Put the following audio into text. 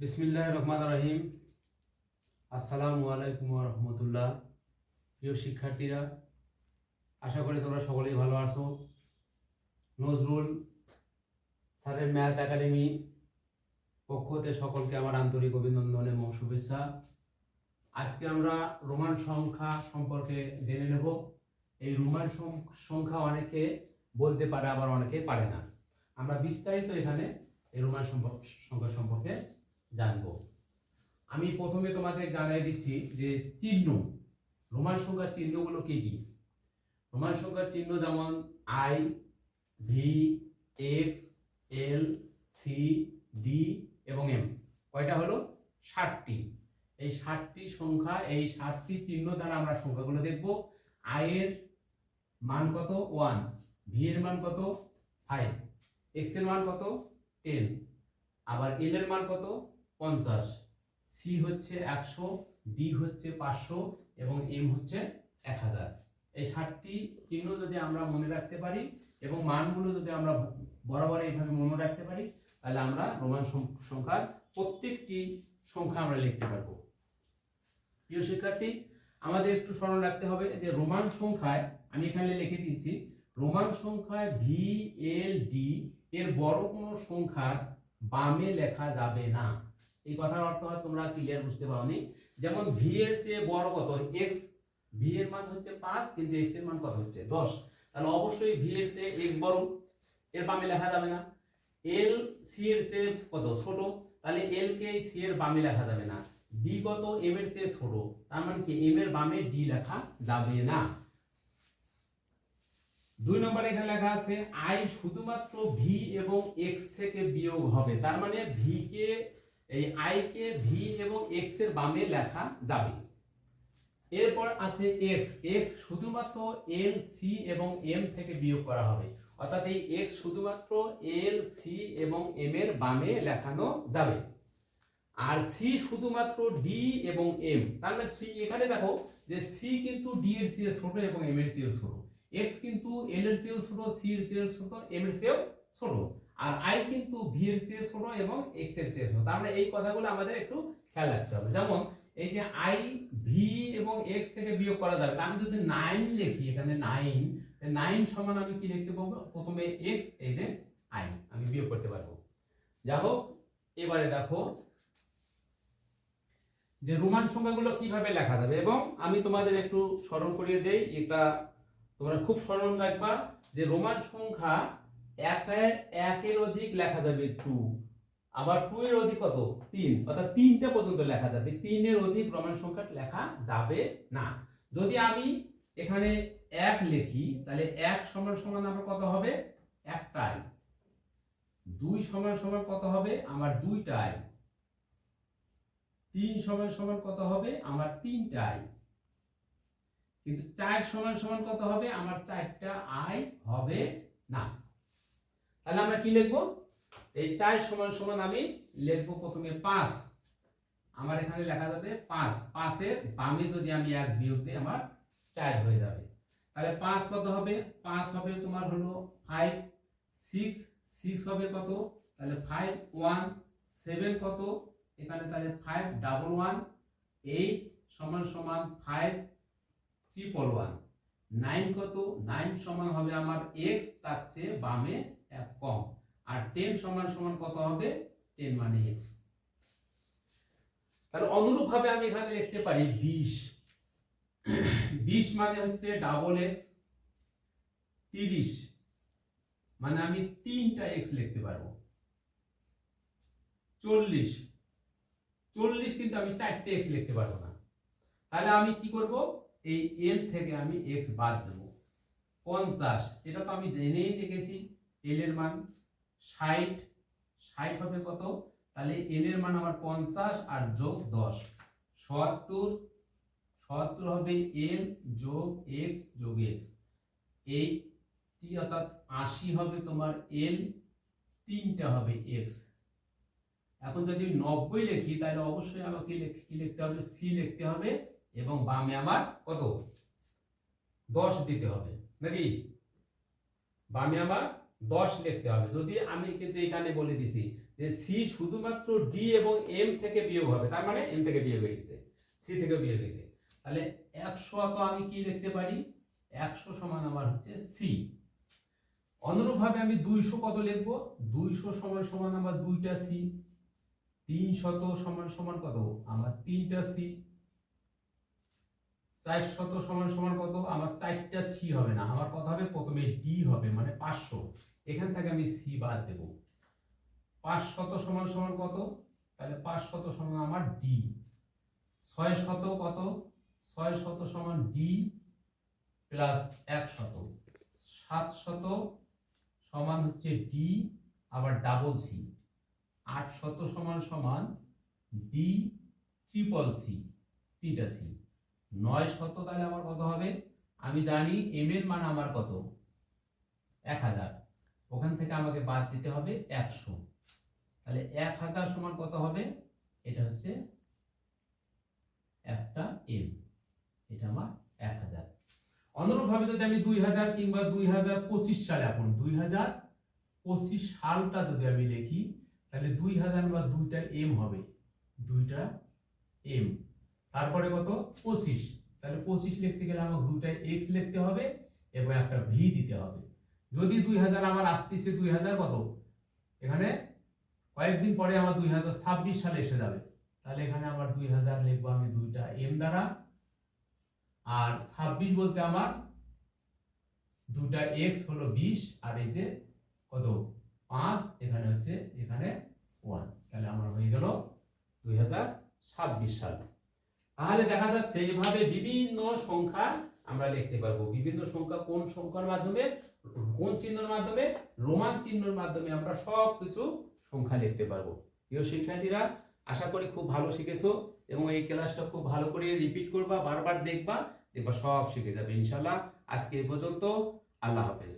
বিসমিল্লাহির রহমানির রহিম। আসসালামু আলাইকুম ওয়া রাহমাতুল্লাহ। প্রিয় শিক্ষার্থীরা, আশা করি তোমরা সকলেই ভালো আছো। নজরুল স্যারের ম্যাথ একাডেমি পক্ষ হতে সকলকে আমার আন্তরিক অভিনন্দন এবং শুভেচ্ছা। আজকে আমরা রোমান সংখ্যা সম্পর্কে জেনে নেব। এই রোমান সংখ্যা অনেকে বলতে পারে, আবার অনেকে পারে না। আমরা বিস্তারিত এখানে এই রোমান সংখ্যা সম্পর্কে জানব। আমি প্রথমে তোমাদের জানিয়ে দিচ্ছি যে চিহ্ন, রোমান সংখ্যার চিহ্নগুলো কি কি। রোমান সংখ্যার চিহ্ন যেমন I, V, X, L, C, D এবং এম। কয়টা হলো? 60টি। এই 60টি সংখ্যা, এই 60টি চিহ্ন দ্বারা আমরা সংখ্যাগুলো দেখব। আই এর মান কত? 1। ভি এর মান কত? 5। এক্স এর মান কত? 10। আবার এল এর মান কত? 50। সি হচ্ছে 100, ডি হচ্ছে 500 এবং এম হচ্ছে 1000। এই 60টি চিহ্ন যদি আমরা মনে রাখতে পারি এবং মানগুলো যদি আমরা বরাবর এইভাবে মনে রাখতে পারি, তাহলে আমরা রোমান সংখ্যার প্রত্যেকটি সংখ্যা আমরা লিখতে পারবো। প্রিয় শিক্ষার্থী, আমাদের একটু স্মরণ রাখতে হবে যে রোমান সংখ্যায়, আমি এখানে লিখে দিয়েছি, রোমান সংখ্যায় ভি, এল, ডি এর বড় কোনো সংখ্যার বামে লেখা যাবে না। এই কথার অর্থ হয় তোমরা ক্লিয়ার বুঝতে পারোনি। যেমন ভি এর চেয়ে বড় কত? এক্স। ভি এর মান হচ্ছে 5, কিন্তু এক্স এর মান কত হচ্ছে? 10। তাহলে অবশ্যই ভি এর চেয়ে এক্স বড়, এর বামে লেখা যাবে না। এল সি এর চেয়ে কত? ছোট, তাহলে এল কে সি এর বামে লেখা যাবে না। ডি কত? এম এর চেয়ে ছোট, তার মানে কি এম এর বামে ডি লেখা যাবে না। 2 নম্বরে এখানে লেখা আছে আই শুধুমাত্র ভি এবং এক্স থেকে বিয়োগ হবে, তার মানে ভি কে, এই আই কে ভি এবং এক্স এর বামে লেখা যাবে। এরপর আছে এক্স। এক্স শুধুমাত্র এল, সি এবং এম থেকে বিয়োগ করা হবে, অর্থাৎ এই এক্স শুধুমাত্র এল, সি এবং এম এর বামে লেখানো যাবে। আর সি শুধুমাত্র ডি এবং এম, তার মানে সি, এখানে দেখো যে সি কিন্তু ডি এর চেয়ে ছোট এবং এম এর চেয়ে ছোট, এক্স কিন্তু এল এর চেয়েও ছোট, সি এর চেয়েও ছোট, এম এর চেয়েও ছোট, আর আই কিন্তু ভি এর চেয়ে ছোট এবং এক্স এর চেয়ে ছোট। তার মানে এই কথাগুলো আমাদের একটু খেয়াল রাখতে হবে। যেমন এই যে আই ভি এবং এক্স থেকে বিয়োগ করা যাবে, আমি যদি 9 লিখি এখানে 9 সমান আমি কি লিখতে পারবো? প্রথমে এক্স, এই যে আই, আমি বিয়োগ করতে পারবো। যা হোক, এবারে দেখো যে রোমান সংখ্যাগুলো কিভাবে লেখা যাবে, এবং আমি তোমাদের একটু স্মরণ করিয়ে দেই, এটা তোমরা খুব স্মরণ রাখবা যে রোমান সংখ্যা একের অধিক লেখা যাবে 2, আবার 2 এর অধিক কত? 3, অর্থাৎ 3টা পর্যন্ত লেখা যাবে। 3 এর অধিক রোমান সংখ্যা লেখা যাবে না। যদি আমি এখানে 1 লিখি, তাহলে 1 সমান সমান আমার কত হবে? একটাই। 2 সমান সমান কত হবে? আমার দুইটাই। 3 সমান সমান কত হবে? আমার তিনটাই। কিন্তু 4 সমান সমান কত হবে? আমার 4টা আই হবে না। তাহলে আমরা কি লিখবো? এই 4 সমান সমান আমি লিখবো প্রথমে 5। আমার এখানে লেখা যাবে 5। 5 এর বামে যদি আমি 1 বিয়োগ দিই, আমার 4 হয়ে যাবে। তাহলে 5 কত হবে? 5 হবে তোমার হলো 5। 6 হবে কত? তাহলে 5 1 7 কত? এখানে তাহলে 5 ডাবল 1। 8 সমান সমান 5 ট্রিপল 1। 9 কত? 9 সমান হবে আমার x, তার চেয়ে বামে 1 কম। আর 10 সমান সমান কত হবে? 10 মানে x। তাহলে অনুরূপ ভাবে আমি এখানে লিখতে পারি 20। 20 মানে হচ্ছে ডাবল x। 30 মানে আমি 3টা x লিখতে পারবো। 40 কিন্তু আমি 4টে x লিখতে পারবো না। তাহলে আমি কি করব? এই l থেকে আমি x বাদ দেব। 50, এটা তো আমি জেনেই রেখেছি। l এর মান 60 হবে কত? তাহলে l এর মান আমার 50 আর যোগ 10 70 হবে l যোগ x যোগ x। এই অর্থাৎ 80 হবে তোমার l, 3টা হবে x। এখন যদি 90 লিখি, তাহলে অবশ্যই আমাকে কি লিখতে হবে? c লিখতে হবে, এবং বামে আমার কত? 10 দিতে হবে, নাকি? বামে আমার 10 লিখতে হবে। যদি আমি কিন্তু এখানে বলে দিছি যে সি শুধুমাত্র ডি এবং এম থেকে বিয়োগ হবে, তার মানে এম থেকে বিয়োগ হয়ে গেছে, সি থেকে বিয়োগ হয়েছে। তাহলে 100 তো আমি কি লিখতে পারি, 100 সমান আমার হচ্ছে সি। অনুরূপভাবে আমি 200 কত লিখব, 200 সমান সমান আমার 2টা সি। 300 সমান সমান কত, আমার 3টা সি। 400 সমান সমান কত, আমার 4টা সি হবে না, আমার কত হবে, প্রথমে ডি হবে, মানে 500, এখান থেকে আমি সি বাদ দেব। 500 সমান সমান কত, তাহলে 500 সমান আমার ডি। 600 কত, 600 সমান ডি প্লাস 100। 700 সমান হচ্ছে ডি আবার ডাবল সি। 800 সমান সমান ডি ট্রিপল সি, 3টা সি। 900 তাহলে আমার কত হবে, আমি জানি এম এর মান আমার কত 1000, ওখান থেকে আমাকে বাদ দিতে হবে 100, তাহলে 1000 সমান কত হবে, এটা হচ্ছে একটা এম, এটা আমার 1000। অনুরূপভাবে যদি আমি 2000 কিংবা 2025 সালে, এখন 2025 সালটা যদি আমি লিখি, তাহলে 2000 বা 2টা এম হবে, 2টা এম, তারপরে কত 25, তাহলে 25 লিখতে গেলে আমাকে 2টা এক্স লিখতে হবে এবং একটা ভি দিতে হবে। যদি 2000 আমার আসতেছে 2000 কত, এখানে কয়েকদিন পরে আমার 2026 সালে এসে যাবে, তাহলে এখানে আমার 2000 লিখবো আমি 2টা এম দ্বারা, আর 26 বলতে আমার 2টা এক্স হলো 20, আর এই যে কত 5, এখানে হচ্ছে এখানে 1, তাহলে আমার হয়ে গেল 2026 সাল। তাহলে দেখা যাচ্ছে এভাবে বিভিন্ন সংখ্যা আমরা লিখতে পারবো। বিভিন্ন সংখ্যা কোন সংখ্যার মাধ্যমে, কোন চিহ্নের মাধ্যমে, রোমান চিহ্নের মাধ্যমে আমরা সব কিছু সংখ্যা লিখতে পারবো। প্রিয় শিক্ষার্থীরা, আশা করি খুব ভালো শিখেছো এবং এই ক্লাসটা খুব ভালো করে রিপিট করবা, বারবার দেখবা, দেখবা সব শিখে যাবে ইনশাআল্লাহ। আজকে এই পর্যন্ত, আল্লাহ হাফেজ।